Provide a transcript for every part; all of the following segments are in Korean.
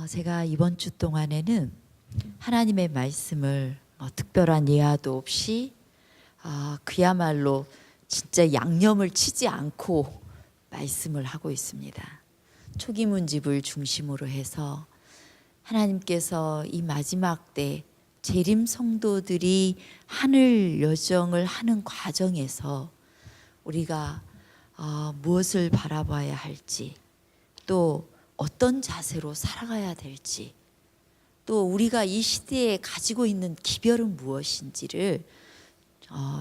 제가 이번 주 동안에는 하나님의 말씀을 특별한 예화도 없이 그야말로 진짜 양념을 치지 않고 말씀을 하고 있습니다. 초기문집을 중심으로 해서 하나님께서 이 마지막 때 재림 성도들이 하늘 여정을 하는 과정에서 우리가 무엇을 바라봐야 할지, 또 어떤 자세로 살아가야 될지, 또 우리가 이 시대에 가지고 있는 기별은 무엇인지를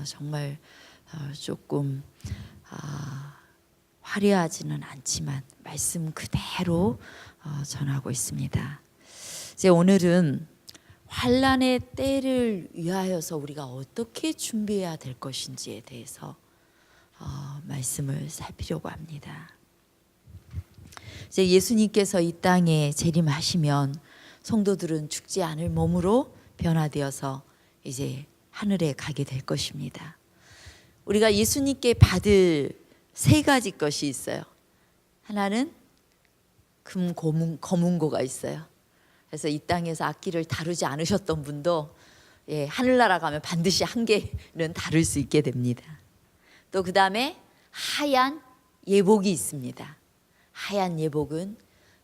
정말 조금 화려하지는 않지만 말씀 그대로 전하고 있습니다. 이제 오늘은 환난의 때를 위하여서 우리가 어떻게 준비해야 될 것인지에 대해서 말씀을 살피려고 합니다. 이제 예수님께서 이 땅에 재림하시면 성도들은 죽지 않을 몸으로 변화되어서 이제 하늘에 가게 될 것입니다. 우리가 예수님께 받을 세 가지 것이 있어요. 하나는 금 거문고가 있어요. 그래서 이 땅에서 악기를 다루지 않으셨던 분도 하늘나라 가면 반드시 한 개는 다룰 수 있게 됩니다. 또 그 다음에 하얀 예복이 있습니다. 하얀 예복은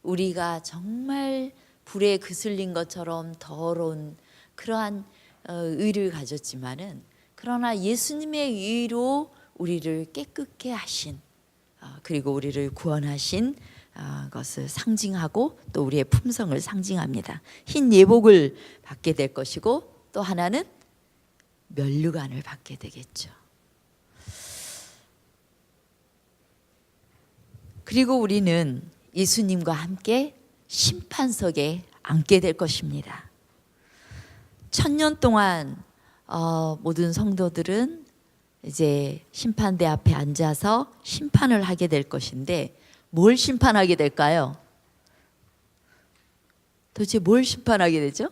우리가 정말 불에 그슬린 것처럼 더러운 그러한 의를 가졌지만은, 그러나 예수님의 의로 우리를 깨끗게 하신, 그리고 우리를 구원하신 것을 상징하고 또 우리의 품성을 상징합니다. 흰 예복을 받게 될 것이고, 또 하나는 면류관을 받게 되겠죠. 그리고 우리는 예수님과 함께 심판석에 앉게 될 것입니다. 1000년 동안 모든 성도들은 이제 심판대 앞에 앉아서 심판을 하게 될 것인데, 뭘 심판하게 될까요? 도대체 뭘 심판하게 되죠?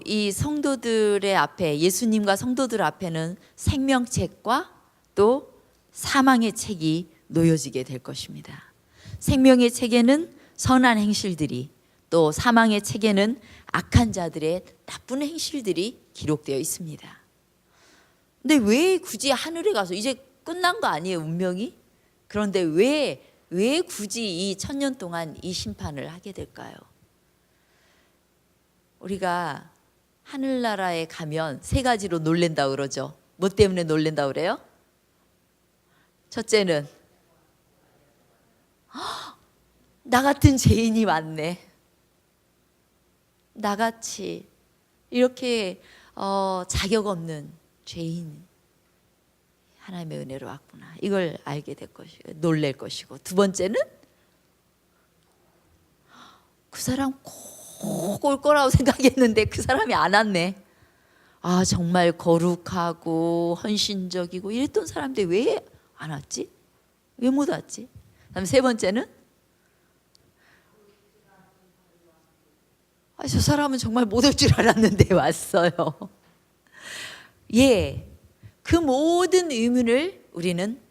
이 성도들의 앞에, 예수님과 성도들 앞에는 생명책과 또 사망의 책이 놓여지게 될 것입니다. 생명의 책에는 선한 행실들이, 또 사망의 책에는 악한 자들의 나쁜 행실들이 기록되어 있습니다. 근데 왜 굳이 하늘에 가서, 이제 끝난 거 아니에요, 운명이? 그런데 왜 굳이 이 1000년 동안 이 심판을 하게 될까요? 우리가 하늘나라에 가면 세 가지로 놀랜다고 그러죠. 뭐 때문에 놀랜다고 그래요? 첫째는 나 같은 죄인이 많네. 나같이 이렇게 자격 없는 죄인, 하나님의 은혜로 왔구나. 이걸 알게 될 것이고, 놀랄 것이고, 두 번째는 그 사람 꼭 올 거라고 생각했는데 그 사람이 안 왔네. 정말 거룩하고 헌신적이고 이랬던 사람인데 왜 안 왔지? 왜 못 왔지? 그다음 세 번째는 저 사람은 정말 못 올 줄 알았는데 왔어요. 그 모든 의문을 우리는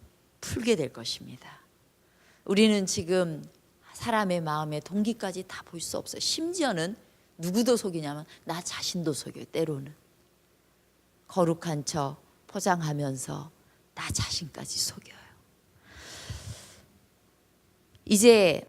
풀게 될 것입니다. 우리는 지금 사람의 마음의 동기까지 다 볼 수 없어요. 심지어는 누구도 속이냐면 나 자신도 속여요. 때로는 거룩한 척 포장하면서 나 자신까지 속여요. 이제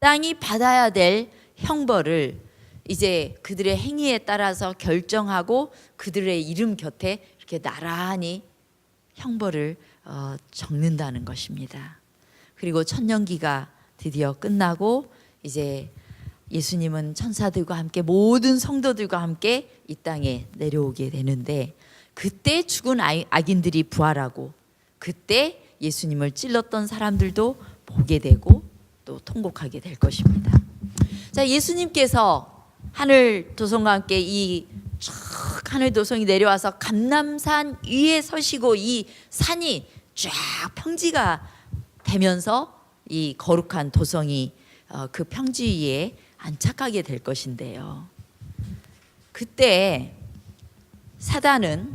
땅이 받아야 될 형벌을 이제 그들의 행위에 따라서 결정하고 그들의 이름 곁에 이렇게 나란히 형벌을 적는다는 것입니다. 그리고 천년기가 드디어 끝나고 이제 예수님은 천사들과 함께 모든 성도들과 함께 이 땅에 내려오게 되는데, 그때 죽은 악인들이 부활하고 그때 예수님을 찔렀던 사람들도 보게 되고 또 통곡하게 될 것입니다. 자, 예수님께서 하늘 도성과 함께 이 쭉 하늘 도성이 내려와서 감람산 위에 서시고 이 산이 쫙 평지가 되면서 이 거룩한 도성이 그 평지 위에 안착하게 될 것인데요. 그때 사단은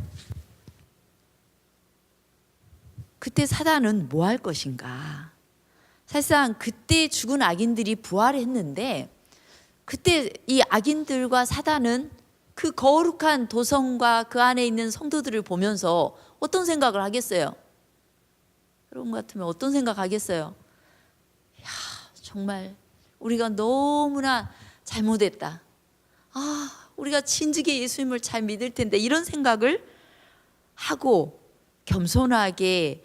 뭐 할 것인가? 사실상 그때 죽은 악인들이 부활했는데, 그때 이 악인들과 사단은 그 거룩한 도성과 그 안에 있는 성도들을 보면서 어떤 생각을 하겠어요? 여러분 같으면 어떤 생각 하겠어요? 야, 정말 우리가 너무나 잘못했다. 우리가 진즉에 예수님을 잘 믿을 텐데, 이런 생각을 하고 겸손하게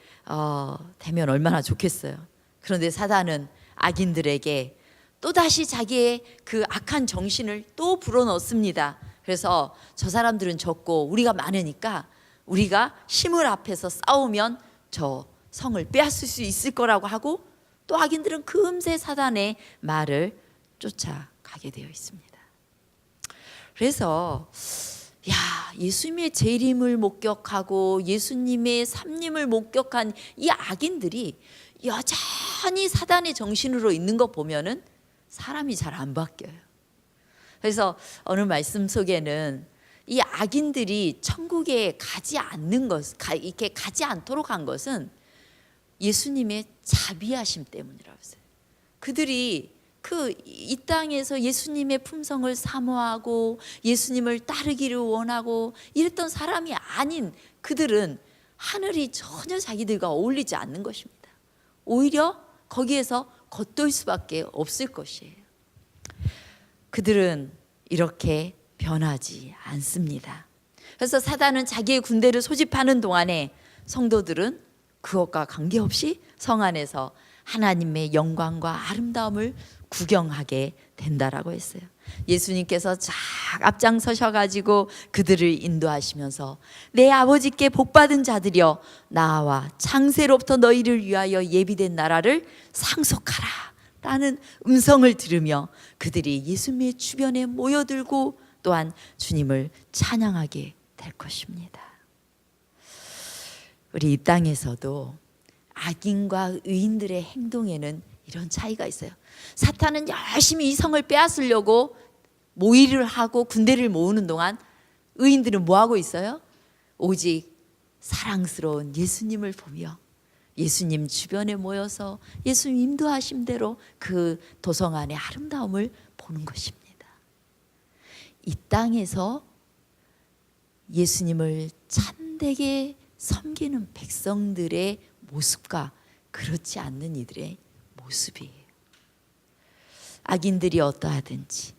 되면 얼마나 좋겠어요. 그런데 사단은 악인들에게 또다시 자기의 그 악한 정신을 또 불어넣습니다. 그래서 저 사람들은 적고 우리가 많으니까 우리가 힘을 합해서 싸우면 저 성을 빼앗을 수 있을 거라고 하고, 또 악인들은 금세 사단의 말을 쫓아가게 되어 있습니다. 그래서 예수님의 재림을 목격하고 예수님의 삼림을 목격한 이 악인들이 여전히 사단의 정신으로 있는 거 보면은 사람이 잘 안 바뀌어요. 그래서 어느 말씀 속에는 이 악인들이 천국에 가지 않는 것, 이렇게 가지 않도록 한 것은 예수님의 자비하심 때문이라고 했어요. 그들이 이 땅에서 예수님의 품성을 사모하고 예수님을 따르기를 원하고 이랬던 사람이 아닌 그들은 하늘이 전혀 자기들과 어울리지 않는 것입니다. 오히려 거기에서 겉돌 수밖에 없을 것이에요. 그들은 이렇게 변하지 않습니다. 그래서 사단은 자기의 군대를 소집하는 동안에 성도들은 그것과 관계없이 성 안에서 하나님의 영광과 아름다움을 구경하게 된다라고 했어요. 예수님께서 쫙 앞장서셔가지고 그들을 인도하시면서 내 아버지께 복받은 자들이여 나와 창세로부터 너희를 위하여 예비된 나라를 상속하라 라는 음성을 들으며 그들이 예수님의 주변에 모여들고 또한 주님을 찬양하게 될 것입니다. 우리 이 땅에서도 악인과 의인들의 행동에는 이런 차이가 있어요. 사탄은 열심히 이 성을 빼앗으려고 모의를 하고 군대를 모으는 동안 의인들은 뭐 하고 있어요? 오직 사랑스러운 예수님을 보며 예수님 주변에 모여서 예수님 인도하신 대로 그 도성 안의 아름다움을 보는 것입니다. 이 땅에서 예수님을 참되게 섬기는 백성들의 모습과 그렇지 않는 이들의 모습이에요. 악인들이 어떠하든지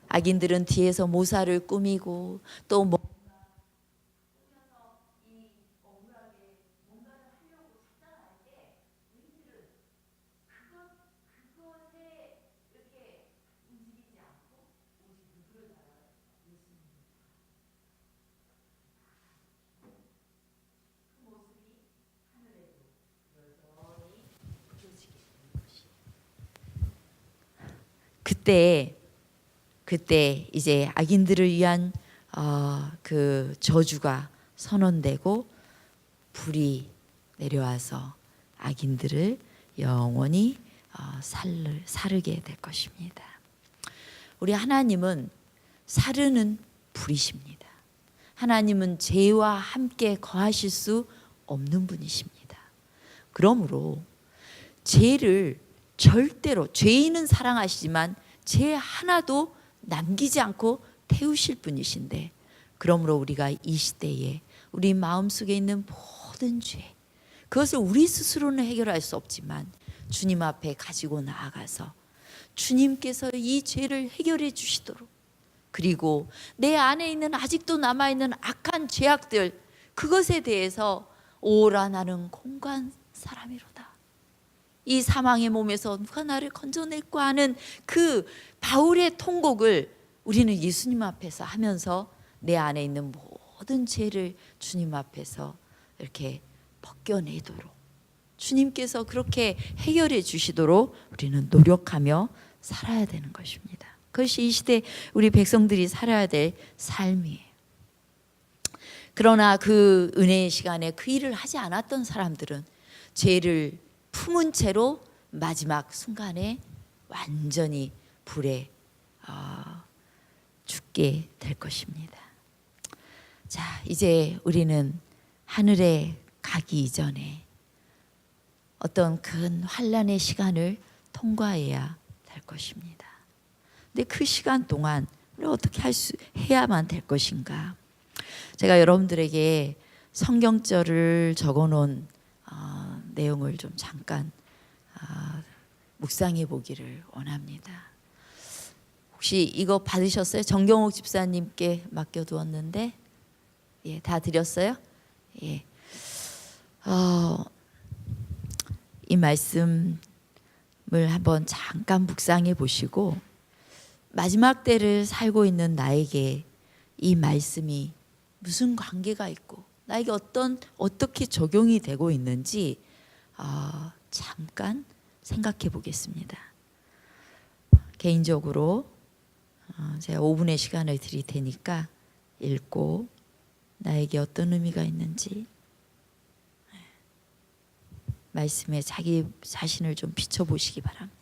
악인들은 뒤에서 모사를 꾸미고 또 그때 이제 악인들을 위한 그 저주가 선언되고 불이 내려와서 악인들을 영원히 사르게 될 것입니다. 우리 하나님은 사르는 불이십니다. 하나님은 죄와 함께 거하실 수 없는 분이십니다. 그러므로 죄를 절대로, 죄인은 사랑하시지만 죄 하나도 남기지 않고 태우실 분이신데, 그러므로 우리가 이 시대에 우리 마음속에 있는 모든 죄, 그것을 우리 스스로는 해결할 수 없지만 주님 앞에 가지고 나아가서 주님께서 이 죄를 해결해 주시도록, 그리고 내 안에 있는 아직도 남아있는 악한 죄악들, 그것에 대해서 오라 나는 공고한 사람이로다. 이 사망의 몸에서 누가 나를 건져낼까 하는 그 바울의 통곡을 우리는 예수님 앞에서 하면서 내 안에 있는 모든 죄를 주님 앞에서 이렇게 벗겨내도록, 주님께서 그렇게 해결해 주시도록 우리는 노력하며 살아야 되는 것입니다. 그것이 이 시대 우리 백성들이 살아야 될 삶이에요. 그러나 그 은혜의 시간에 그 일을 하지 않았던 사람들은 죄를 품은 채로 마지막 순간에 완전히 불에 죽게 될 것입니다. 자, 이제 우리는 하늘에 가기 이전에 어떤 큰 환난의 시간을 통과해야 될 것입니다. 근데 그 시간 동안 우리 어떻게 해야만 될 것인가? 제가 여러분들에게 성경절을 적어놓은 내용을 좀 잠깐 묵상해 보기를 원합니다. 혹시 이거 받으셨어요? 정경옥 집사님께 맡겨두었는데, 예, 다 드렸어요? 예. 이 말씀을 한번 잠깐 묵상해 보시고, 마지막 때를 살고 있는 나에게 이 말씀이 무슨 관계가 있고 나에게 어떻게 적용이 되고 있는지 잠깐 생각해 보겠습니다. 개인적으로 제가 5분의 시간을 드릴 테니까 읽고 나에게 어떤 의미가 있는지 말씀에 자기 자신을 좀 비춰보시기 바랍니다.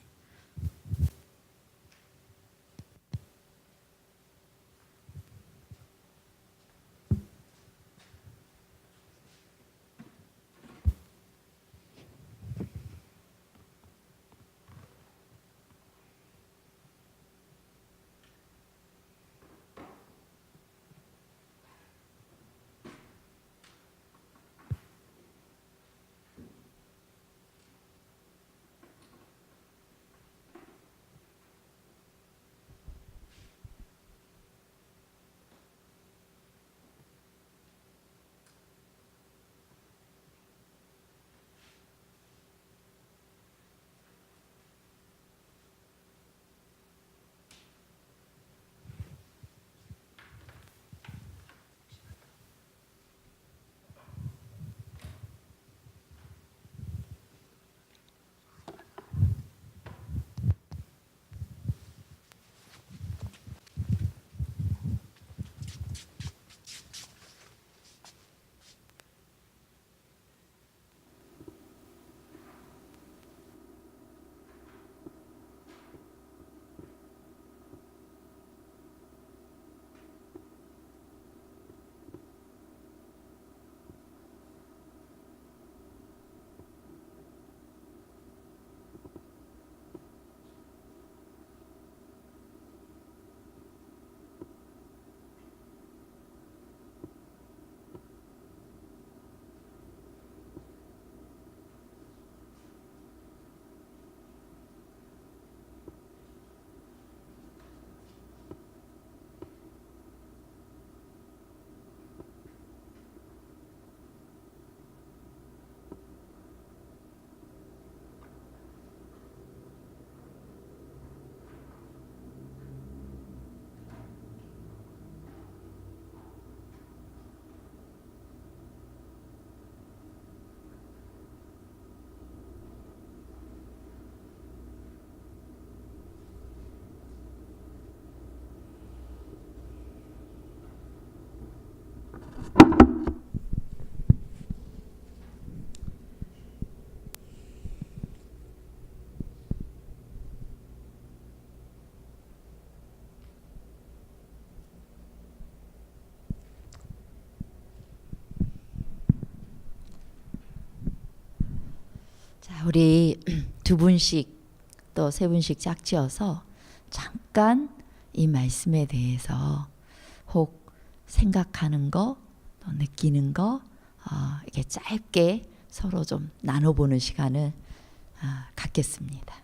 자, 우리 두 분씩 또 세 분씩 짝지어서 잠깐 이 말씀에 대해서 혹 생각하는 거, 또 느끼는 거 이렇게 짧게 서로 좀 나눠보는 시간을 갖겠습니다.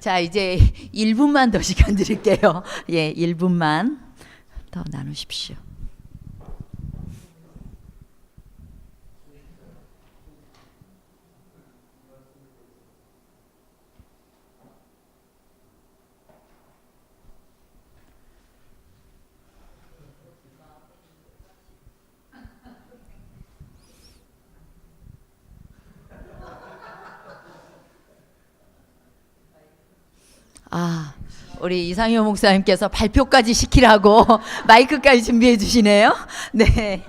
자, 이제 1분만 더 시간 드릴게요. 예, 1분만 더 나누십시오. 우리 이상효 목사님께서 발표까지 시키라고 마이크까지 준비해 주시네요. 네.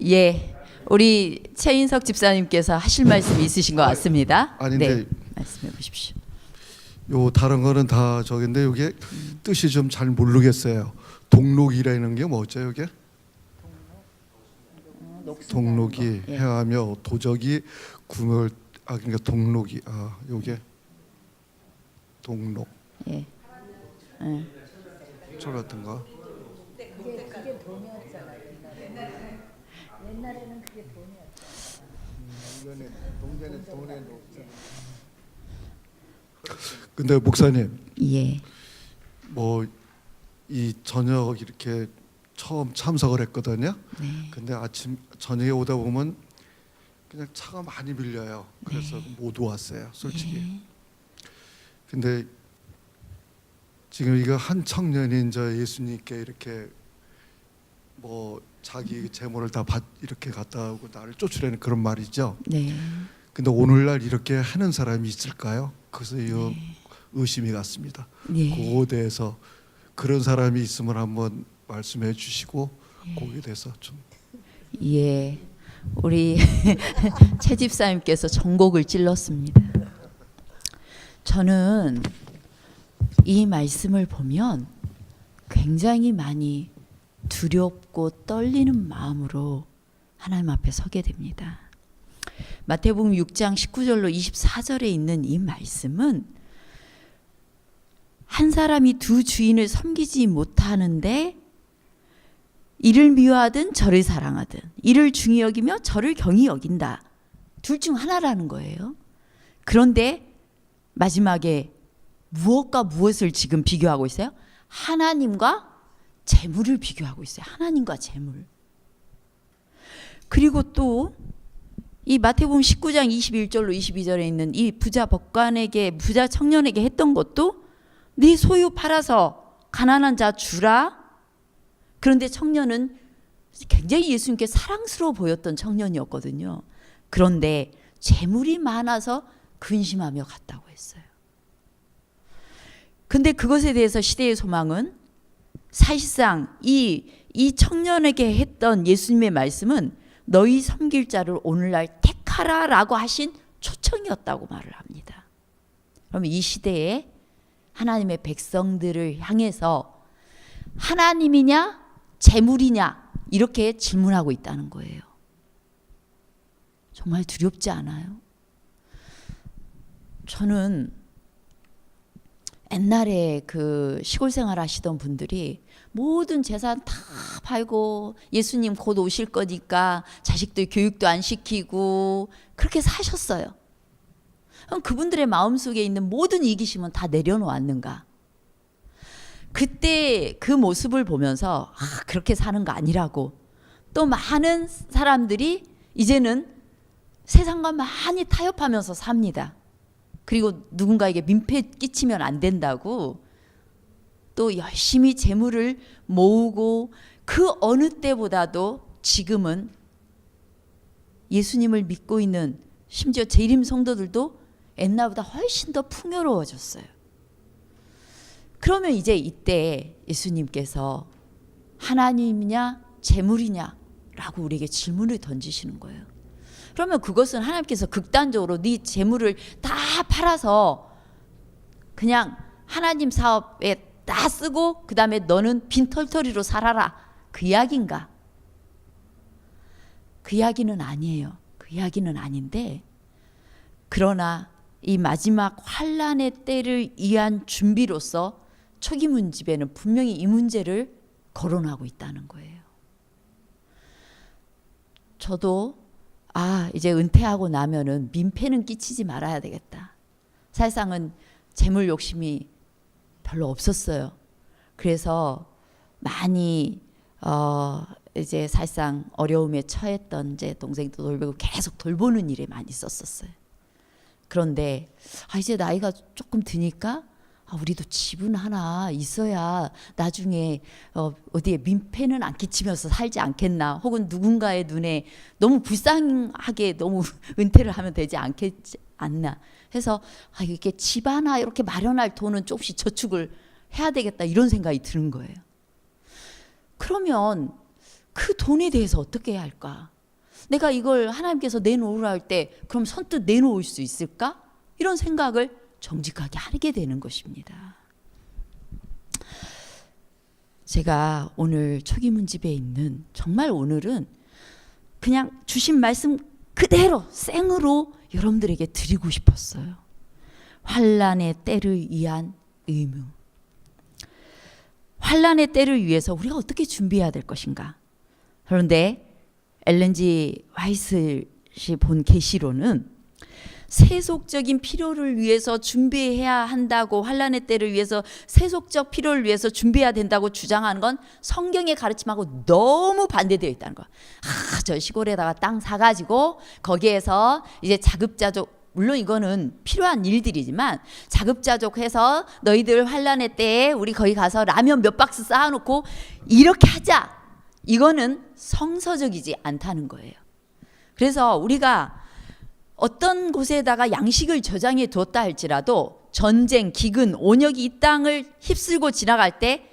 예. 우리 최인석 집사님께서 하실 말씀이 있으신 것 같습니다. 아닌데 네. 말씀해 보십시오. 요 다른 거는 다 저긴데 이게 뜻이 좀 잘 모르겠어요. 동록이라는 게 뭐죠, 이게? 동록이 예. 해하며 도적이 궁을 그러니까 동록이 요게 동록. 예. 예. 저 같은 거. 그게 돈이었잖아. 옛날에는 그게 돈이었잖아. 동전에 돈에 녹잖아. 근데 목사님, 예. 뭐 이 저녁 이렇게 처음 참석을 했거든요. 네. 근데 아침 저녁에 오다 보면 그냥 차가 많이 밀려요. 그래서 못 왔어요, 솔직히. 네. 근데 지금 이거 한 청년이 이제 예수님께 이렇게 뭐 자기 재물을 다 이렇게 갖다 오고 나를 쫓으려는 그런 말이죠. 네. 근데 오늘날 이렇게 하는 사람이 있을까요? 그래서 이 의심이 갔습니다. 예. 그거에 대해서 그런 사람이 있으면 한번 말씀해 주시고 거기에 대해서 좀. 예. 우리 최 집사님께서 전곡을 찔렀습니다. 저는 이 말씀을 보면 굉장히 많이 두렵고 떨리는 마음으로 하나님 앞에 서게 됩니다. 마태복음 6장 19절로 24절에 있는 이 말씀은 한 사람이 두 주인을 섬기지 못하는데 이를 미워하든 저를 사랑하든 이를 중히 여기며 저를 경히 여긴다. 둘 중 하나라는 거예요. 그런데 마지막에 무엇과 무엇을 지금 비교하고 있어요? 하나님과 재물을 비교하고 있어요. 하나님과 재물. 그리고 또 이 마태복음 19장 21절로 22절에 있는 이 부자 청년에게 했던 것도 네 소유 팔아서 가난한 자 주라. 그런데 청년은 굉장히 예수님께 사랑스러워 보였던 청년이었거든요. 그런데 재물이 많아서 근심하며 갔다고 했어요. 근데 그것에 대해서 시대의 소망은 사실상 이 청년에게 했던 예수님의 말씀은 너희 섬길 자를 오늘날 택하라라고 하신 초청이었다고 말을 합니다. 그럼 이 시대에 하나님의 백성들을 향해서 하나님이냐 재물이냐 이렇게 질문하고 있다는 거예요. 정말 두렵지 않아요? 저는 옛날에 그 시골 생활 하시던 분들이 모든 재산 다 팔고 예수님 곧 오실 거니까 자식들 교육도 안 시키고 그렇게 사셨어요. 그럼 그분들의 마음속에 있는 모든 이기심은 다 내려놓았는가? 그때 그 모습을 보면서 그렇게 사는 거 아니라고. 또 많은 사람들이 이제는 세상과 많이 타협하면서 삽니다. 그리고 누군가에게 민폐 끼치면 안 된다고 또 열심히 재물을 모으고 그 어느 때보다도 지금은 예수님을 믿고 있는 심지어 재림 성도들도 옛날보다 훨씬 더 풍요로워졌어요. 그러면 이제 이때 예수님께서 하나님이냐 재물이냐라고 우리에게 질문을 던지시는 거예요. 그러면 그것은 하나님께서 극단적으로 네 재물을 다 팔아서 그냥 하나님 사업에 다 쓰고 그 다음에 너는 빈털터리로 살아라 그 이야기인가? 그 이야기는 아니에요. 그 이야기는 아닌데 그러나 이 마지막 환란의 때를 위한 준비로서 초기문집에는 분명히 이 문제를 거론하고 있다는 거예요. 저도 이제 은퇴하고 나면은 민폐는 끼치지 말아야 되겠다. 사실상은 재물 욕심이 별로 없었어요. 그래서 많이 이제 사실상 어려움에 처했던 제 동생도 돌보고 계속 돌보는 일에 많이 썼었어요. 그런데 이제 나이가 조금 드니까 우리도 집은 하나 있어야 나중에 어디에 민폐는 안 끼치면서 살지 않겠나, 혹은 누군가의 눈에 너무 불쌍하게 너무 은퇴를 하면 되지 않나 해서 이렇게 집 하나 이렇게 마련할 돈은 조금씩 저축을 해야 되겠다, 이런 생각이 드는 거예요. 그러면 그 돈에 대해서 어떻게 해야 할까? 내가 이걸 하나님께서 내놓으라 할 때 그럼 선뜻 내놓을 수 있을까? 이런 생각을 정직하게 하게 되는 것입니다. 제가 오늘 초기문집에 있는, 정말 오늘은 그냥 주신 말씀 그대로 생으로 여러분들에게 드리고 싶었어요. 환난의 때를 위한 의무. 환난의 때를 위해서 우리가 어떻게 준비해야 될 것인가? 그런데 엘렌 G 화이트이 본 계시로는 세속적인 필요를 위해서 준비해야 한다고, 환난의 때를 위해서 세속적 필요를 위해서 준비해야 된다고 주장하는 건 성경의 가르침하고 너무 반대되어 있다는 거야. 저 시골에다가 땅 사가지고 거기에서 이제 자급자족, 물론 이거는 필요한 일들이지만 자급자족해서 너희들 환난의 때에 우리 거기 가서 라면 몇 박스 쌓아놓고 이렇게 하자. 이거는 성서적이지 않다는 거예요. 그래서 우리가 어떤 곳에다가 양식을 저장해 두었다 할지라도 전쟁, 기근, 온역이 이 땅을 휩쓸고 지나갈 때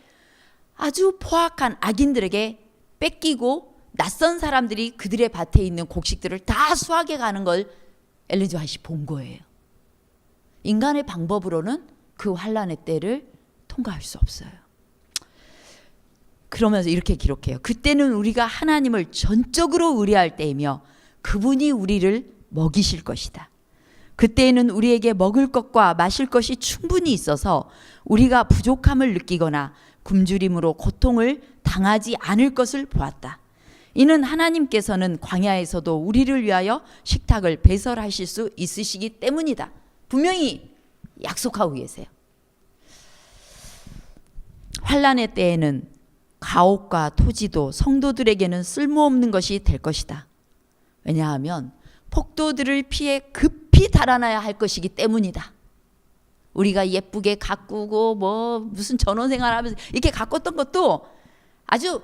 아주 포악한 악인들에게 뺏기고 낯선 사람들이 그들의 밭에 있는 곡식들을 다 수확해 가는 걸 엘렌 G 화이트이 본 거예요. 인간의 방법으로는 그 환난의 때를 통과할 수 없어요. 그러면서 이렇게 기록해요. 그때는 우리가 하나님을 전적으로 의뢰할 때이며 그분이 우리를 먹이실 것이다. 그때에는 우리에게 먹을 것과 마실 것이 충분히 있어서 우리가 부족함을 느끼거나 굶주림으로 고통을 당하지 않을 것을 보았다. 이는 하나님께서는 광야에서도 우리를 위하여 식탁을 배설하실 수 있으시기 때문이다. 분명히 약속하고 계세요. 환난의 때에는 가옥과 토지도 성도들에게는 쓸모없는 것이 될 것이다. 왜냐하면 폭도들을 피해 급히 달아나야 할 것이기 때문이다. 우리가 예쁘게 가꾸고 무슨 전원생활하면서 이렇게 가꿨던 것도 아주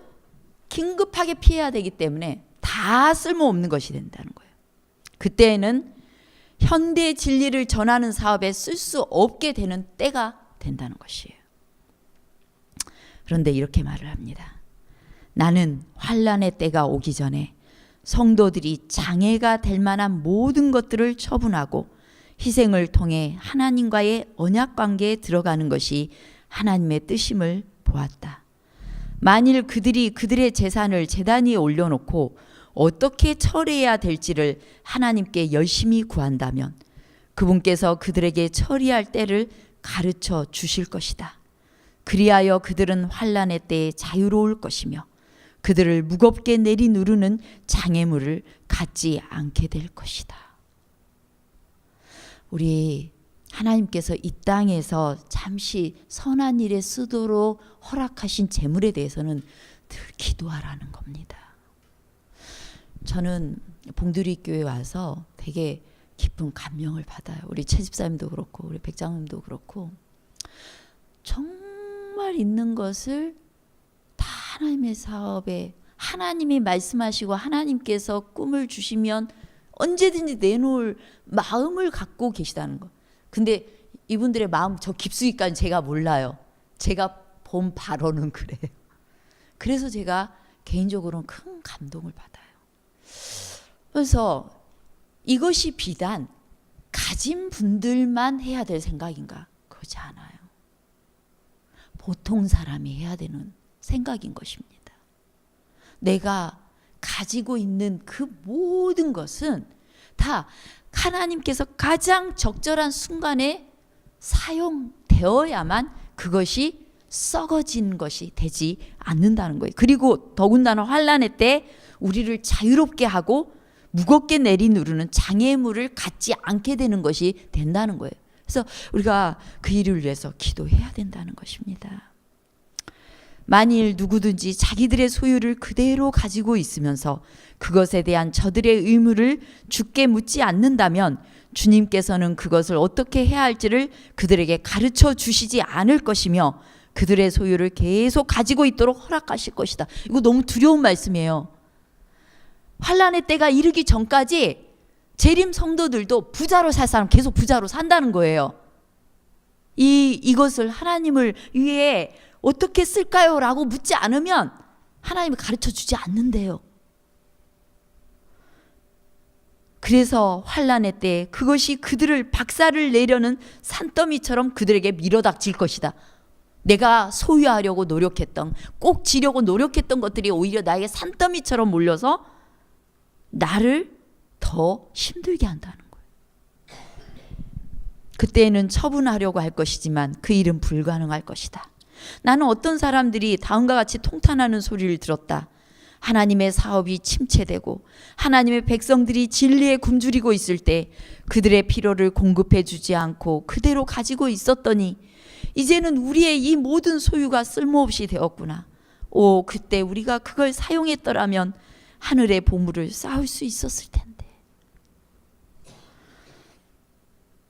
긴급하게 피해야 되기 때문에 다 쓸모없는 것이 된다는 거예요. 그때에는 현대 진리를 전하는 사업에 쓸 수 없게 되는 때가 된다는 것이에요. 그런데 이렇게 말을 합니다. 나는 환난의 때가 오기 전에 성도들이 장애가 될 만한 모든 것들을 처분하고 희생을 통해 하나님과의 언약 관계에 들어가는 것이 하나님의 뜻임을 보았다. 만일 그들이 그들의 재산을 제단 위에 올려놓고 어떻게 처리해야 될지를 하나님께 열심히 구한다면 그분께서 그들에게 처리할 때를 가르쳐 주실 것이다. 그리하여 그들은 환난의 때에 자유로울 것이며 그들을 무겁게 내리누르는 장애물을 갖지 않게 될 것이다. 우리 하나님께서 이 땅에서 잠시 선한 일에 쓰도록 허락하신 재물에 대해서는 늘 기도하라는 겁니다. 저는 봉두리 교회 와서 되게 깊은 감명을 받아요. 우리 최 집사님도 그렇고 우리 백장님도 그렇고 정말 있는 것을 다 하나님의 사업에, 하나님이 말씀하시고 하나님께서 꿈을 주시면 언제든지 내놓을 마음을 갖고 계시다는 거. 근데 이분들의 마음 저 깊숙이까지 제가 몰라요. 제가 본 바로는 그래요. 그래서 제가 개인적으로는 큰 감동을 받아요. 그래서 이것이 비단 가진 분들만 해야 될 생각인가? 그렇지 않아요. 보통 사람이 해야 되는 생각인 것입니다. 내가 가지고 있는 그 모든 것은 다 하나님께서 가장 적절한 순간에 사용되어야만 그것이 썩어진 것이 되지 않는다는 거예요. 그리고 더군다나 환난의 때 우리를 자유롭게 하고 무겁게 내리누르는 장애물을 갖지 않게 되는 것이 된다는 거예요. 그래서 우리가 그 일을 위해서 기도해야 된다는 것입니다. 만일 누구든지 자기들의 소유를 그대로 가지고 있으면서 그것에 대한 저들의 의무를 주께 묻지 않는다면 주님께서는 그것을 어떻게 해야 할지를 그들에게 가르쳐 주시지 않을 것이며 그들의 소유를 계속 가지고 있도록 허락하실 것이다. 이거 너무 두려운 말씀이에요. 환난의 때가 이르기 전까지 재림 성도들도 부자로 살 사람 계속 부자로 산다는 거예요. 이것을 하나님을 위해 어떻게 쓸까요? 라고 묻지 않으면 하나님이 가르쳐 주지 않는데요. 그래서 환난의 때 그것이 그들을 박살을 내려는 산더미처럼 그들에게 밀어닥칠 것이다. 내가 소유하려고 노력했던, 꼭 지려고 노력했던 것들이 오히려 나에게 산더미처럼 몰려서 나를 더 힘들게 한다는 거예요. 그때에는 처분하려고 할 것이지만 그 일은 불가능할 것이다. 나는 어떤 사람들이 다음과 같이 통탄하는 소리를 들었다. 하나님의 사업이 침체되고 하나님의 백성들이 진리에 굶주리고 있을 때 그들의 필요를 공급해 주지 않고 그대로 가지고 있었더니 이제는 우리의 이 모든 소유가 쓸모없이 되었구나. 오, 그때 우리가 그걸 사용했더라면 하늘의 보물을 쌓을 수 있었을 텐데.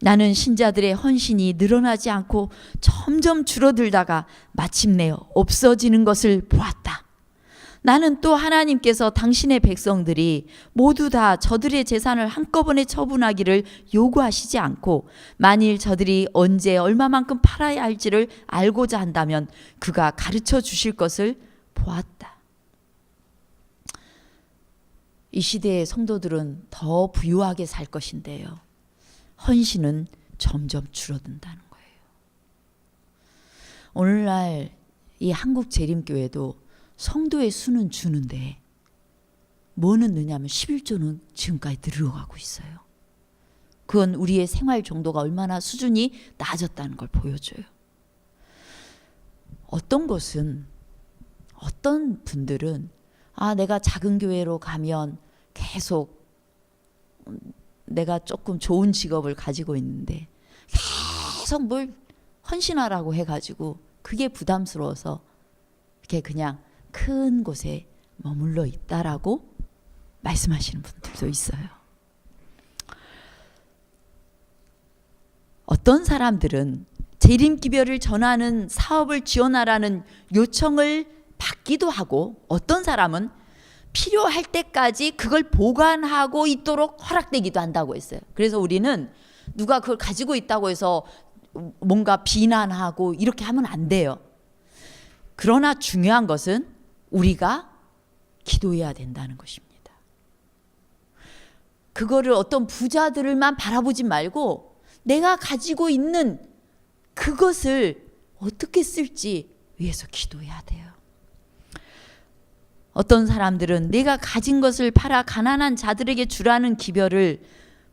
나는 신자들의 헌신이 늘어나지 않고 점점 줄어들다가 마침내 없어지는 것을 보았다. 나는 또 하나님께서 당신의 백성들이 모두 다 저들의 재산을 한꺼번에 처분하기를 요구하시지 않고 만일 저들이 언제 얼마만큼 팔아야 할지를 알고자 한다면 그가 가르쳐 주실 것을 보았다. 이 시대의 성도들은 더 부유하게 살 것인데요. 헌신은 점점 줄어든다는 거예요. 오늘날 이 한국 재림교회도 성도의 수는 주는데 뭐는 느냐면 11조는 지금까지 늘어가고 있어요. 그건 우리의 생활 정도가 얼마나 수준이 낮아졌다는 걸 보여줘요. 어떤 것은 어떤 분들은 내가 작은 교회로 가면 계속 내가 조금 좋은 직업을 가지고 있는데 계속 뭘 헌신하라고 해가지고 그게 부담스러워서 이렇게 그냥 큰 곳에 머물러 있다라고 말씀하시는 분들도 있어요. 어떤 사람들은 재림기별을 전하는 사업을 지원하라는 요청을 받기도 하고 어떤 사람은 필요할 때까지 그걸 보관하고 있도록 허락되기도 한다고 했어요. 그래서 우리는 누가 그걸 가지고 있다고 해서 뭔가 비난하고 이렇게 하면 안 돼요. 그러나 중요한 것은 우리가 기도해야 된다는 것입니다. 그거를 어떤 부자들만 바라보지 말고 내가 가지고 있는 그것을 어떻게 쓸지 위해서 기도해야 돼요. 어떤 사람들은 내가 가진 것을 팔아 가난한 자들에게 주라는 기별을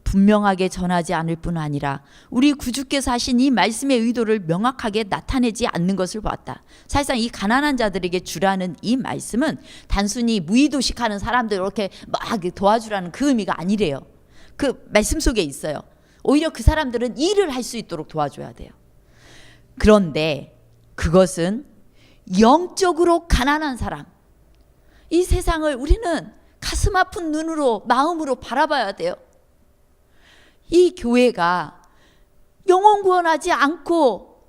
분명하게 전하지 않을 뿐 아니라 우리 구주께서 하신 이 말씀의 의도를 명확하게 나타내지 않는 것을 보았다. 사실상 이 가난한 자들에게 주라는 이 말씀은 단순히 무의도식하는 사람들 이렇게 막 도와주라는 그 의미가 아니래요. 그 말씀 속에 있어요. 오히려 그 사람들은 일을 할 수 있도록 도와줘야 돼요. 그런데 그것은 영적으로 가난한 사람, 이 세상을 우리는 가슴 아픈 눈으로 마음으로 바라봐야 돼요. 이 교회가 영혼 구원하지 않고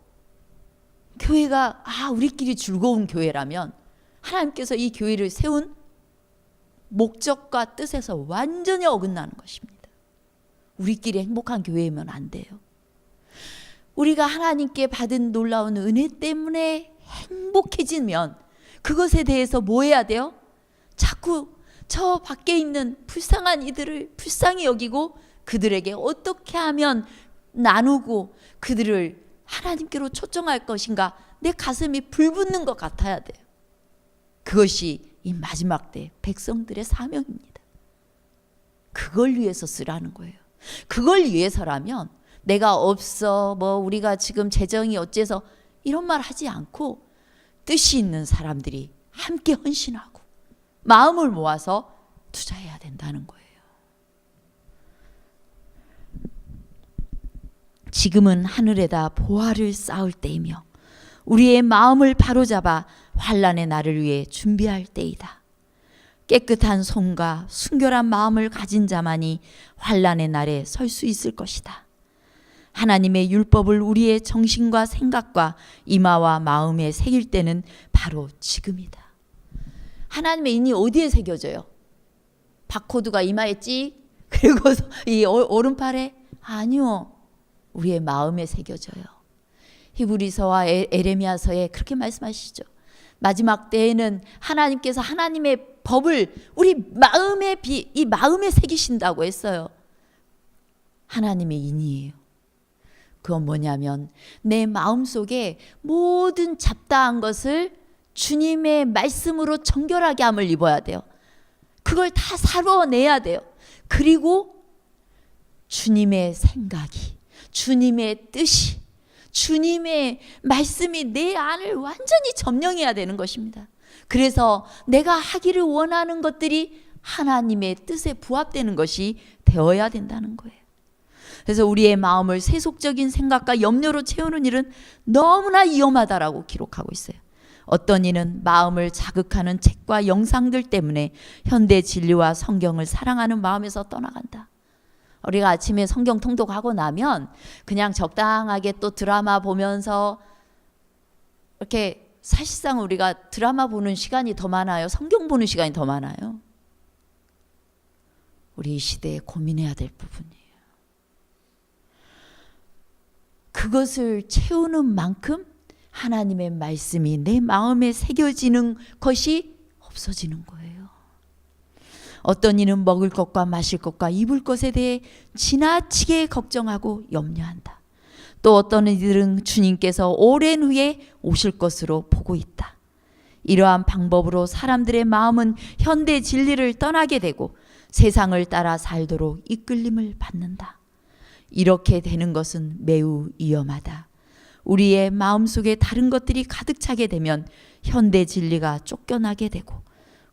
교회가 우리끼리 즐거운 교회라면 하나님께서 이 교회를 세운 목적과 뜻에서 완전히 어긋나는 것입니다. 우리끼리 행복한 교회이면 안 돼요. 우리가 하나님께 받은 놀라운 은혜 때문에 행복해지면 그것에 대해서 뭐 해야 돼요? 자꾸 저 밖에 있는 불쌍한 이들을 불쌍히 여기고 그들에게 어떻게 하면 나누고 그들을 하나님께로 초청할 것인가, 내 가슴이 불붙는 것 같아야 돼요. 그것이 이 마지막 때 백성들의 사명입니다. 그걸 위해서 쓰라는 거예요. 그걸 위해서라면 내가 없어 우리가 지금 재정이 어째서 이런 말 하지 않고 뜻이 있는 사람들이 함께 헌신하고 마음을 모아서 투자해야 된다는 거예요. 지금은 하늘에다 보화를 쌓을 때이며 우리의 마음을 바로잡아 환난의 날을 위해 준비할 때이다. 깨끗한 손과 순결한 마음을 가진 자만이 환난의 날에 설 수 있을 것이다. 하나님의 율법을 우리의 정신과 생각과 이마와 마음에 새길 때는 바로 지금이다. 하나님의 인이 어디에 새겨져요? 바코드가 이마에 찍 그리고 이 오른팔에? 아니요. 우리의 마음에 새겨져요. 히브리서와 에레미야서에 그렇게 말씀하시죠. 마지막 때에는 하나님께서 하나님의 법을 우리 이 마음에 새기신다고 했어요. 하나님의 인이에요. 그건 뭐냐면 내 마음속에 모든 잡다한 것을 주님의 말씀으로 정결하게 함을 입어야 돼요. 그걸 다 살아내야 돼요. 그리고 주님의 생각이, 주님의 뜻이, 주님의 말씀이 내 안을 완전히 점령해야 되는 것입니다. 그래서 내가 하기를 원하는 것들이 하나님의 뜻에 부합되는 것이 되어야 된다는 거예요. 그래서 우리의 마음을 세속적인 생각과 염려로 채우는 일은 너무나 위험하다라고 기록하고 있어요. 어떤 이는 마음을 자극하는 책과 영상들 때문에 현대 진리와 성경을 사랑하는 마음에서 떠나간다. 우리가 아침에 성경 통독하고 나면 그냥 적당하게 또 드라마 보면서 이렇게 사실상 우리가 드라마 보는 시간이 더 많아요? 성경 보는 시간이 더 많아요? 우리 이 시대에 고민해야 될 부분이에요. 그것을 채우는 만큼 하나님의 말씀이 내 마음에 새겨지는 것이 없어지는 거예요. 어떤 이는 먹을 것과 마실 것과 입을 것에 대해 지나치게 걱정하고 염려한다. 또 어떤 이들은 주님께서 오랜 후에 오실 것으로 보고 있다. 이러한 방법으로 사람들의 마음은 현대 진리를 떠나게 되고 세상을 따라 살도록 이끌림을 받는다. 이렇게 되는 것은 매우 위험하다. 우리의 마음속에 다른 것들이 가득 차게 되면 현대 진리가 쫓겨나게 되고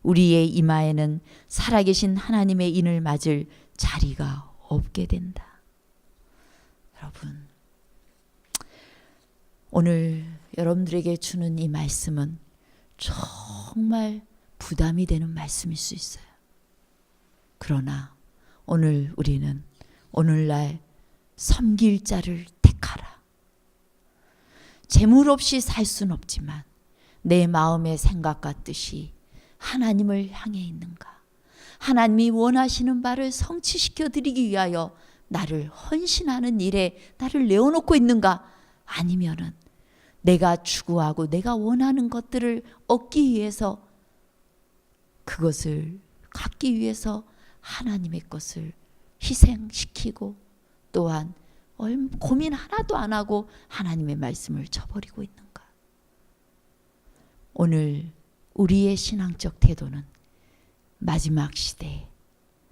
우리의 이마에는 살아계신 하나님의 인을 맞을 자리가 없게 된다. 여러분, 오늘 여러분들에게 주는 이 말씀은 정말 부담이 되는 말씀일 수 있어요. 그러나 오늘 우리는 오늘날 섬길 자를 택하라. 재물 없이 살 수는 없지만 내 마음의 생각과 뜻이 하나님을 향해 있는가? 하나님이 원하시는 바를 성취시켜 드리기 위하여 나를 헌신하는 일에 나를 내어놓고 있는가? 아니면은 내가 추구하고 내가 원하는 것들을 얻기 위해서 그것을 갖기 위해서 하나님의 것을 희생시키고 또한 고민 하나도 안 하고 하나님의 말씀을 저버리고 있는가? 오늘 우리의 신앙적 태도는 마지막 시대,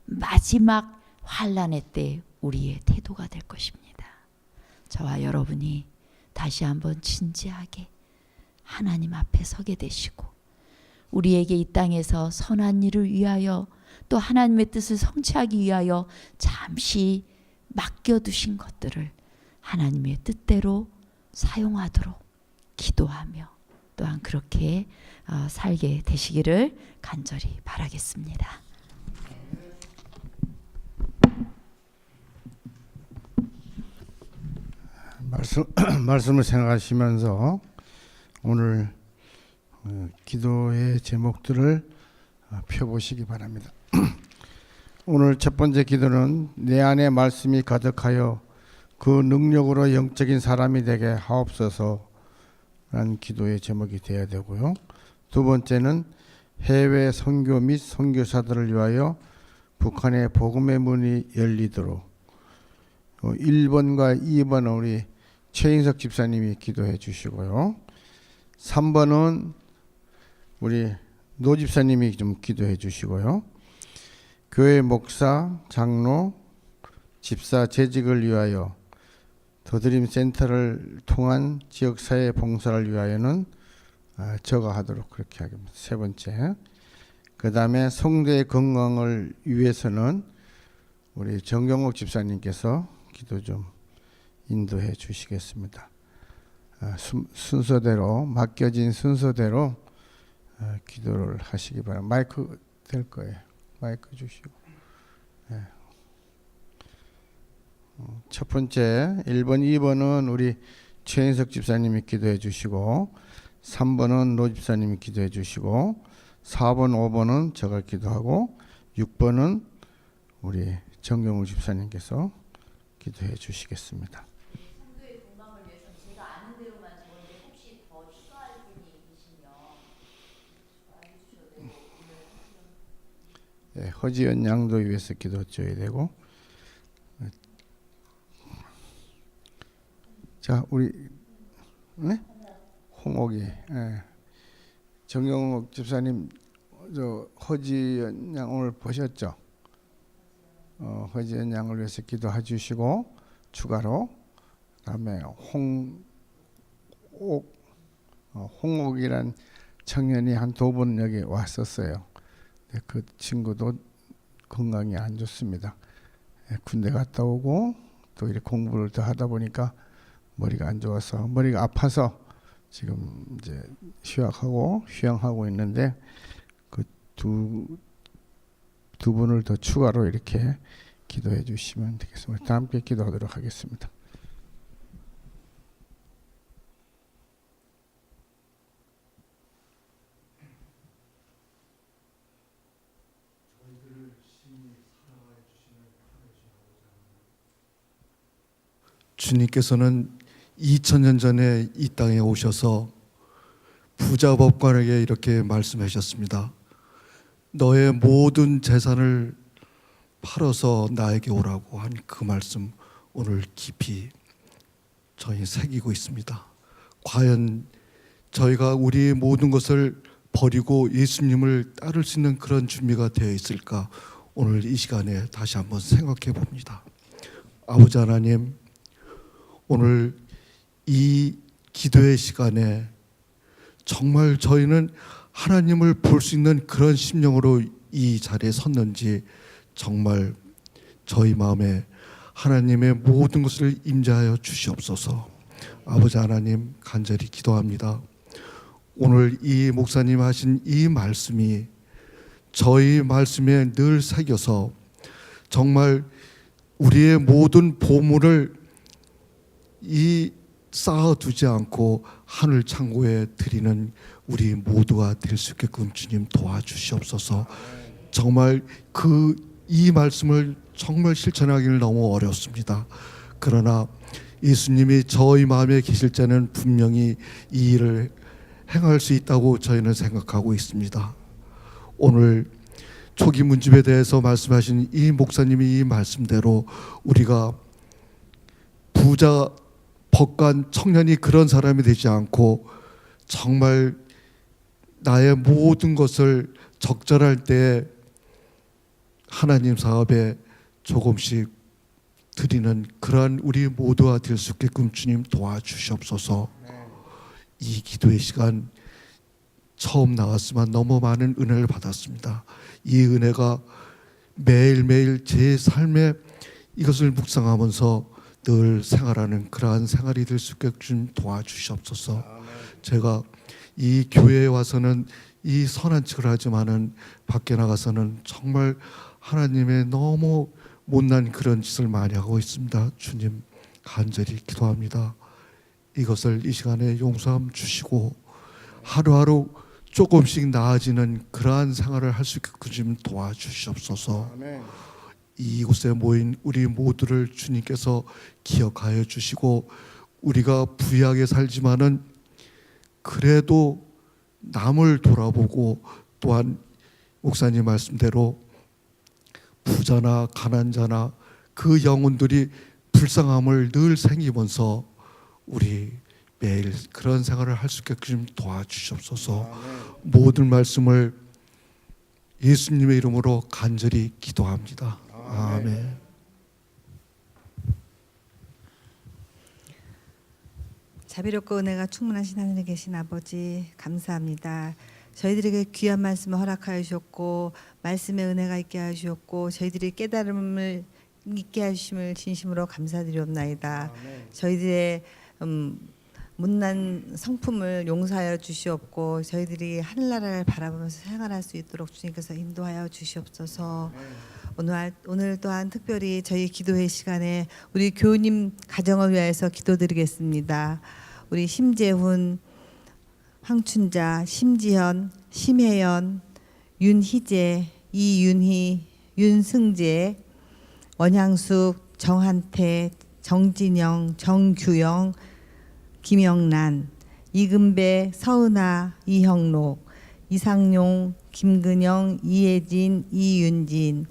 마지막 환난의 때 우리의 태도가 될 것입니다. 저와 여러분이 다시 한번 진지하게 하나님 앞에 서게 되시고 우리에게 이 땅에서 선한 일을 위하여 또 하나님의 뜻을 성취하기 위하여 잠시 맡겨두신 것들을 하나님의 뜻대로 사용하도록 기도하며 또한 그렇게 살게 되시기를 간절히 바라겠습니다. 말씀을 생각하시면서 오늘 기도의 제목들을 펴보시기 바랍니다. 오늘 첫 번째 기도는 내 안에 말씀이 가득하여 그 능력으로 영적인 사람이 되게 하옵소서 라는 기도의 제목이 되어야 되고요. 두 번째는 해외 선교 및 선교사들을 위하여 북한의 복음의 문이 열리도록 1번과 2번은 우리 최인석 집사님이 기도해 주시고요. 3번은 우리 노 집사님이 좀 기도해 주시고요. 교회 목사, 장로, 집사 재직을 위하여 더드림 센터를 통한 지역사회 봉사를 위하여는 저가하도록 그렇게 하겠습니다. 세 번째, 그 다음에 성도의 건강을 위해서는 우리 정경옥 집사님께서 기도 좀 인도해 주시겠습니다. 순서대로 맡겨진 순서대로 기도를 하시기 바랍니다. 마이크 될 거예요. 마이크 주시고. 첫 번째 1번, 2번은 우리 최인석 집사님이 기도해 주시고 3번은 노 집사님이 기도해 주시고 4번, 5번은 제가 기도하고 6번은 우리 정경우 집사님께서 기도해 주시겠습니다. 성도의 건강을 위해서 제가 아는 대로만 적었는데 혹시 더 추가할 분이 계시면 알려주셔도 되고. 허지연 양도 위해서 기도 드려야 되고. 자, 우리 홍옥이 정경욱 집사님 저 허지연 양 오늘 보셨죠? 허지연 양을 위해서 기도해 주시고 추가로 그다음에 홍옥이란 청년이 한 2번 여기 왔었어요. 그 친구도 건강이 안 좋습니다. 군대 갔다 오고 또 이렇게 공부를 더 하다 보니까 머리가 안 좋아서 머리가 아파서 지금 이제 휴양하고 있는데 그 두 분을 더 추가로 이렇게 기도해 주시면 되겠습니다. 다 함께 기도하도록 하겠습니다. 주님께서는 2000년 전에 이 땅에 오셔서 부자 법관에게 이렇게 말씀하셨습니다. 너의 모든 재산을 팔아서 나에게 오라고 한 그 말씀 오늘 깊이 저희 새기고 있습니다. 과연 저희가 우리의 모든 것을 버리고 예수님을 따를 수 있는 그런 준비가 되어 있을까? 오늘 이 시간에 다시 한번 생각해 봅니다. 아버지 하나님, 오늘 이 기도의 시간에 정말 저희는 하나님을 볼 수 있는 그런 심령으로 이 자리에 섰는지 정말 저희 마음에 하나님의 모든 것을 임재하여 주시옵소서. 아버지 하나님, 간절히 기도합니다. 오늘 이 목사님 하신 이 말씀이 저희 말씀에 늘 새겨서 정말 우리의 모든 보물을 이 쌓아두지 않고 하늘 창고에 드리는 우리 모두가 될 수 있게끔 주님 도와주시옵소서. 정말 이 말씀을 정말 실천하기는 너무 어렵습니다. 그러나 예수님이 저희 마음에 계실 때는 분명히 이 일을 행할 수 있다고 저희는 생각하고 있습니다. 오늘 초기 문집에 대해서 말씀하신 이 목사님이 이 말씀대로 우리가 부자 법관 청년이 그런 사람이 되지 않고 정말 나의 모든 것을 적절할 때 하나님 사업에 조금씩 드리는 그러한 우리 모두가 될 수 있게끔 주님 도와주시옵소서. 이 기도의 시간 처음 나왔지만 너무 많은 은혜를 받았습니다. 이 은혜가 매일매일 제 삶에 이것을 묵상하면서 늘 생활하는 그러한 생활이 될 수 있게 좀 도와주시옵소서. 제가 이 교회에 와서는 이 선한 척을 하지만은 밖에 나가서는 정말 하나님의 너무 못난 그런 짓을 많이 하고 있습니다. 주님, 간절히 기도합니다. 이것을 이 시간에 용서함 주시고 하루하루 조금씩 나아지는 그러한 생활을 할 수 있게 좀 도와주시옵소서. 이곳에 모인 우리 모두를 주님께서 기억하여 주시고 우리가 부유하게 살지만은 그래도 남을 돌아보고 또한 목사님 말씀대로 부자나 가난자나 그 영혼들이 불쌍함을 늘 생기면서 우리 매일 그런 생활을 할 수 있게 좀 도와주시옵소서. 모든 말씀을 예수님의 이름으로 간절히 기도합니다. 아멘. 자비롭고 은혜가 충만하신 하늘에 계신 아버지 감사합니다. 저희들에게 귀한 말씀을 허락하여 주셨고 말씀의 은혜가 있게 하셨고 저희들이 깨달음을 있게 하심을 진심으로 감사드리옵나이다. 저희들의 못난 성품을 용서하여 주시옵고 저희들이 하늘나라를 바라보면서 생활할 수 있도록 주님께서 인도하여 주시옵소서. 오늘 또한 특별히 저희 기도회 시간에 우리 교우님 가정을 위하여서 기도드리겠습니다. 우리 심재훈, 황춘자, 심지현, 심혜연, 윤희재, 이윤희, 윤승재, 원향숙, 정한태, 정진영, 정규영, 김영란, 이금배, 서은아, 이형록, 이상용, 김근영, 이혜진, 이윤진,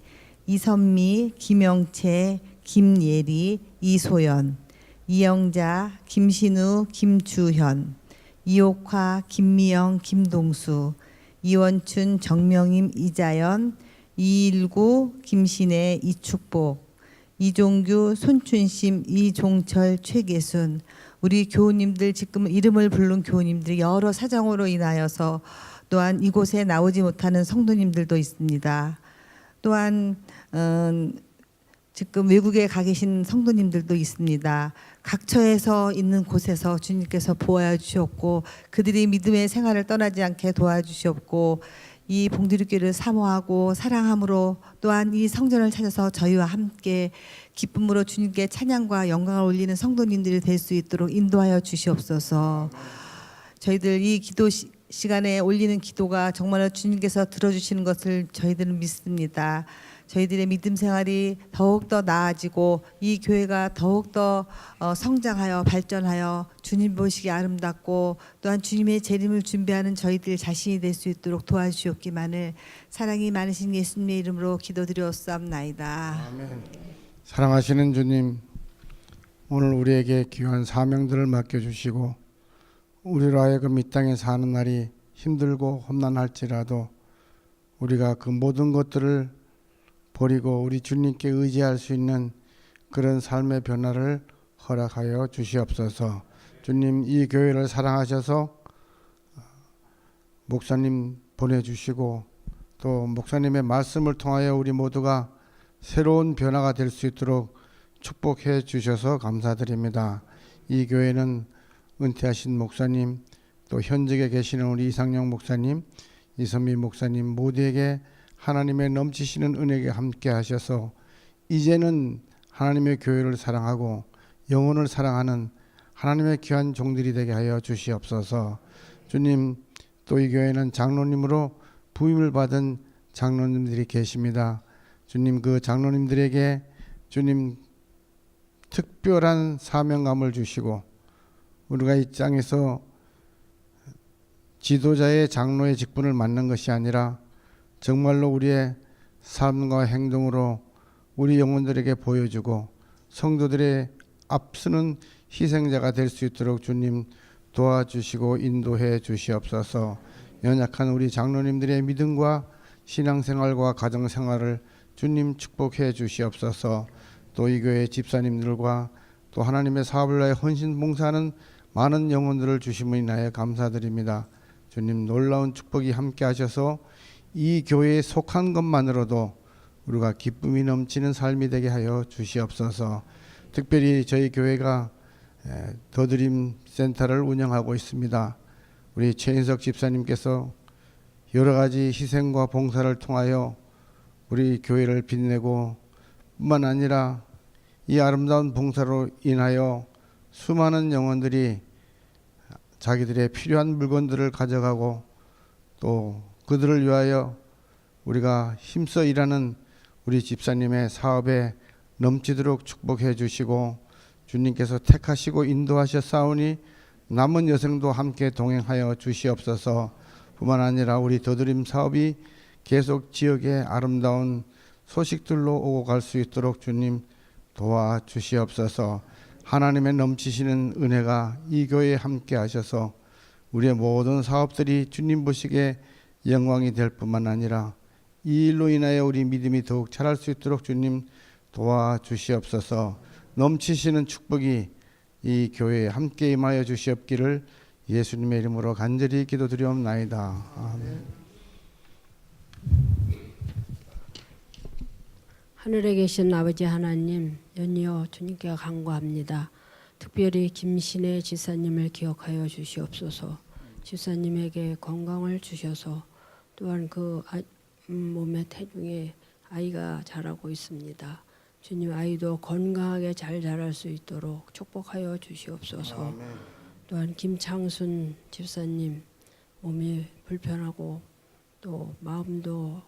이선미, 김영채, 김예리, 이소연, 이영자, 김신우, 김주현, 이옥화, 김미영, 김동수, 이원춘, 정명임, 이자연, 이일구, 김신혜, 이축복, 이종규, 손춘심, 이종철, 최계순, 우리 교우님들 지금 이름을 부른 교우님들이 여러 사정으로 인하여서 또한 이곳에 나오지 못하는 성도님들도 있습니다. 또한 지금 외국에 가 계신 성도님들도 있습니다. 각처에서 있는 곳에서 주님께서 보호하여 주셨고 그들이 믿음의 생활을 떠나지 않게 도와주셨고 이 봉두리교를 사모하고 사랑함으로 또한 이 성전을 찾아서 저희와 함께 기쁨으로 주님께 찬양과 영광을 올리는 성도님들이 될 수 있도록 인도하여 주시옵소서. 저희들 이 기도 시간에 올리는 기도가 정말로 주님께서 들어주시는 것을 저희들은 믿습니다. 저희들의 믿음 생활이 더욱더 나아지고 이 교회가 더욱더 성장하여 발전하여 주님 보시기 아름답고 또한 주님의 재림을 준비하는 저희들 자신이 될 수 있도록 도와주시옵기만을 사랑이 많으신 예수님의 이름으로 기도드렸사옵나이다. 아멘. 사랑하시는 주님, 오늘 우리에게 귀한 사명들을 맡겨주시고 우리로 하여금 이 땅에 사는 날이 힘들고 험난할지라도 우리가 그 모든 것들을 버리고 우리 주님께 의지할 수 있는 그런 삶의 변화를 허락하여 주시옵소서. 주님, 이 교회를 사랑하셔서 목사님 보내주시고 또 목사님의 말씀을 통하여 우리 모두가 새로운 변화가 될 수 있도록 축복해 주셔서 감사드립니다. 이 교회는 은퇴하신 목사님, 또 현직에 계시는 우리 이상영 목사님, 이선미 목사님 모두에게 하나님의 넘치시는 은혜가 함께 하셔서 이제는 하나님의 교회를 사랑하고 영혼을 사랑하는 하나님의 귀한 종들이 되게 하여 주시옵소서. 주님, 또 이 교회는 장로님으로 부임을 받은 장로님들이 계십니다. 주님, 그 장로님들에게 주님 특별한 사명감을 주시고 우리가 이 땅에서 지도자의 장로의 직분을 맡는 것이 아니라 정말로 우리의 삶과 행동으로 우리 영혼들에게 보여주고 성도들의 앞서는 희생자가 될 수 있도록 주님 도와주시고 인도해 주시옵소서. 연약한 우리 장로님들의 믿음과 신앙생활과 가정생활을 주님 축복해 주시옵소서. 또 이 교회 집사님들과 또 하나님의 사업을 위하여 헌신봉사하는 많은 영혼들을 주심으로 인하여 감사드립니다. 주님, 놀라운 축복이 함께 하셔서 이 교회에 속한 것만으로도 우리가 기쁨이 넘치는 삶이 되게 하여 주시옵소서. 특별히 저희 교회가 더드림 센터를 운영하고 있습니다. 우리 최인석 집사님께서 여러 가지 희생과 봉사를 통하여 우리 교회를 빛내고 뿐만 아니라 이 아름다운 봉사로 인하여 수많은 영혼들이 자기들의 필요한 물건들을 가져가고 또 그들을 위하여 우리가 힘써 일하는 우리 집사님의 사업에 넘치도록 축복해 주시고 주님께서 택하시고 인도하셨사오니 남은 여생도 함께 동행하여 주시옵소서. 뿐만 아니라 우리 더드림 사업이 계속 지역의 아름다운 소식들로 오고 갈 수 있도록 주님 도와주시옵소서. 하나님의 넘치시는 은혜가 이 교회에 함께 하셔서 우리의 모든 사업들이 주님 보시기에 영광이 될 뿐만 아니라 이 일로 인하여 우리 믿음이 더욱 자랄 수 있도록 주님 도와주시옵소서. 넘치시는 축복이 이 교회에 함께 임하여 주시옵기를 예수님의 이름으로 간절히 기도드리옵나이다. 아멘. 하늘에 계신 아버지 하나님, 연이어 주님께 간구합니다. 특별히 김신혜 지사님을 기억하여 주시옵소서. 지사님에게 건강을 주셔서 또한 그 몸의 태중에 아이가 자라고 있습니다. 주님, 아이도 건강하게 잘 자랄 수 있도록 축복하여 주시옵소서. 아멘. 또한 김창순 집사님 몸이 불편하고 또 마음도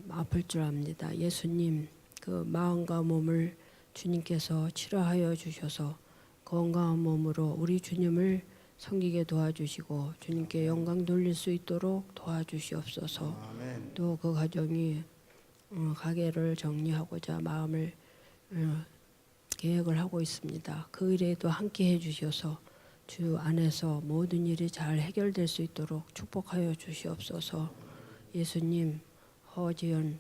아플 줄 압니다. 예수님, 그 마음과 몸을 주님께서 치료하여 주셔서 건강한 몸으로 우리 주님을 섬기게 도와주시고 주님께 영광 돌릴 수 있도록 도와주시옵소서. 아멘. 또 그 가정이 가게를 정리하고자 마음을 계획을 하고 있습니다. 그 일에도 함께 해주셔서 주 안에서 모든 일이 잘 해결될 수 있도록 축복하여 주시옵소서. 예수님, 허지연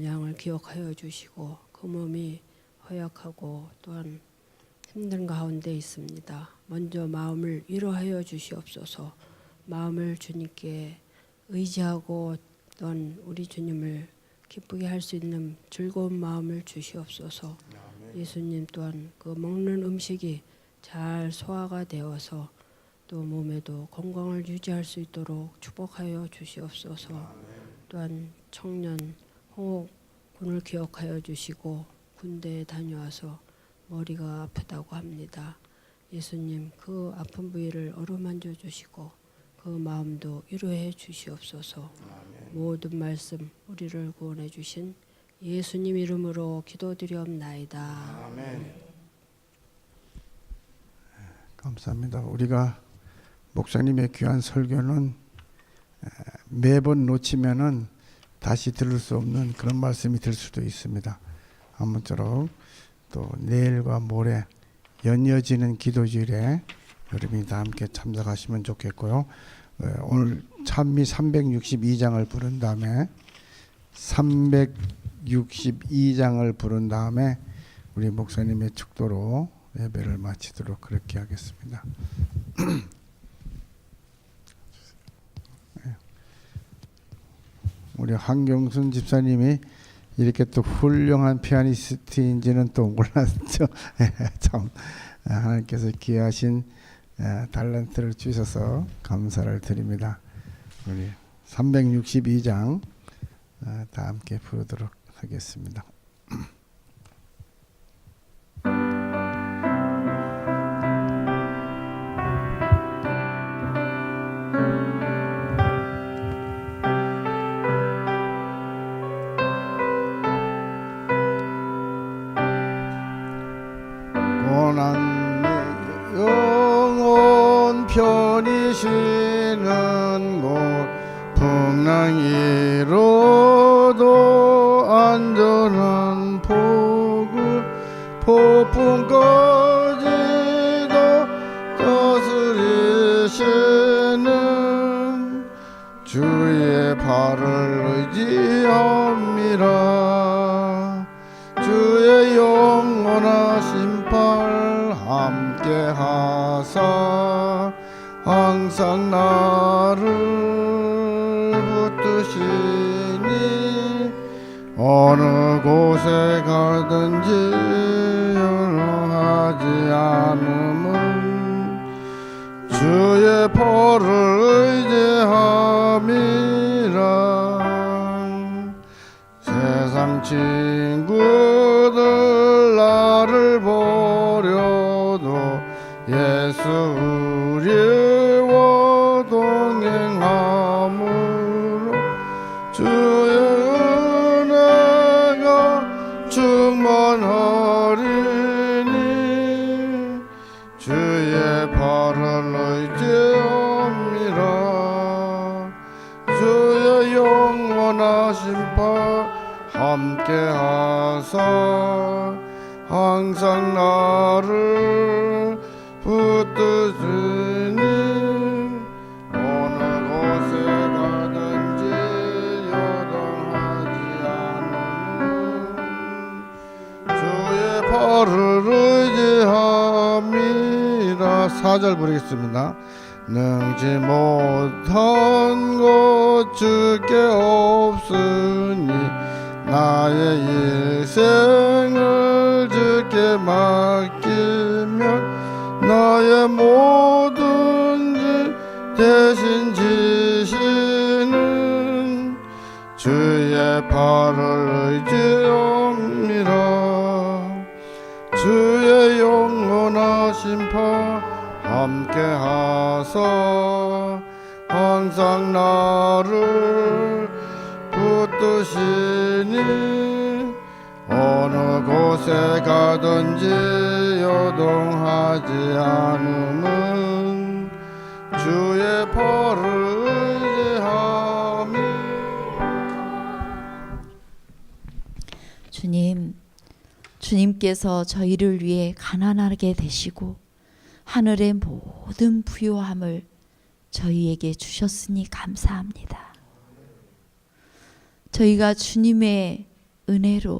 양을 기억하여 주시고 그 몸이 허약하고 또한 힘든 가운데 있습니다. 먼저 마음을 위로하여 주시옵소서. 마음을 주님께 의지하고 또한 우리 주님을 기쁘게 할 수 있는 즐거운 마음을 주시옵소서. 예수님, 또한 그 먹는 음식이 잘 소화가 되어서 또 몸에도 건강을 유지할 수 있도록 축복하여 주시옵소서. 또한 청년 홍옥 군을 기억하여 주시고 군대에 다녀와서 머리가 아프다고 합니다. 예수님, 그 아픈 부위를 어루만져 주시고 그 마음도 위로해 주시옵소서. 모든 말씀 우리를 구원해 주신 예수님 이름으로 기도드리옵나이다. 아멘. 감사합니다. 우리가 목사님의 귀한 설교는 매번 놓치면은 다시 들을 수 없는 그런 말씀이 될 수도 있습니다. 아무쪼록 또 내일과 모레 연이어지는 기도주일에 여러분이 다 함께 참석하시면 좋겠고요. 오늘 찬미 362장을 부른 다음에 362장을 부른 다음에 우리 목사님의 축도로 예배를 마치도록 그렇게 하겠습니다. 우리 한경순 집사님이 이렇게 또 훌륭한 피아니스트인지는 또 몰랐죠. 참 하나님께서 귀하신 달란트를 주셔서 감사를 드립니다. 우리 362장 다 함께 부르도록 하겠습니다. 고난의 영혼 편히 쉬는 곳 풍랑이로도 안전한 폭풍 꺼지도 다스리시는 주의 발을 의지함이라. 주의 영원하신 팔 함께 하사 항상 나를 붙드시니 어느 곳에 가든지 연호하지 않음은 주의 벌을 의지함이라. 세상 친구들 나를 버려도 예수 우리와 동행함으로 주의 은혜가 충만하리니 주의 발을 의지함이라. 주의 영원하신 팔 함께 하사 항상 나를 붙드시니 어느 곳에 가든지 여동하지 않으면 주의 발을 의지함이라. 4절 부르겠습니다. 능지 못한 것 주께 없으니 나의 일생을 주께 맡기면 나의 모든 일 대신 지시는 주의 발을 의지옵니다. 주의 영원하신 파 함께 하사 항상 나를 붙드시니 어느 곳에 가든지 요동하지 않음은 주의 발을 의지함이. 주님께서 저희를 위해 가난하게 되시고 하늘의 모든 부요함을 저희에게 주셨으니 감사합니다. 저희가 주님의 은혜로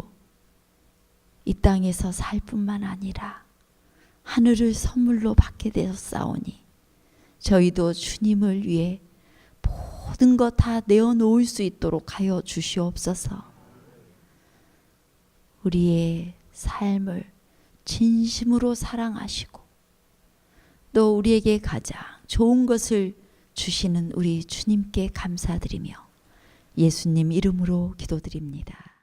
이 땅에서 살 뿐만 아니라 하늘을 선물로 받게 되었사오니 저희도 주님을 위해 모든 것 다 내어놓을 수 있도록 하여 주시옵소서. 우리의 삶을 진심으로 사랑하시고 또 우리에게 가장 좋은 것을 주시는 우리 주님께 감사드리며 예수님 이름으로 기도드립니다.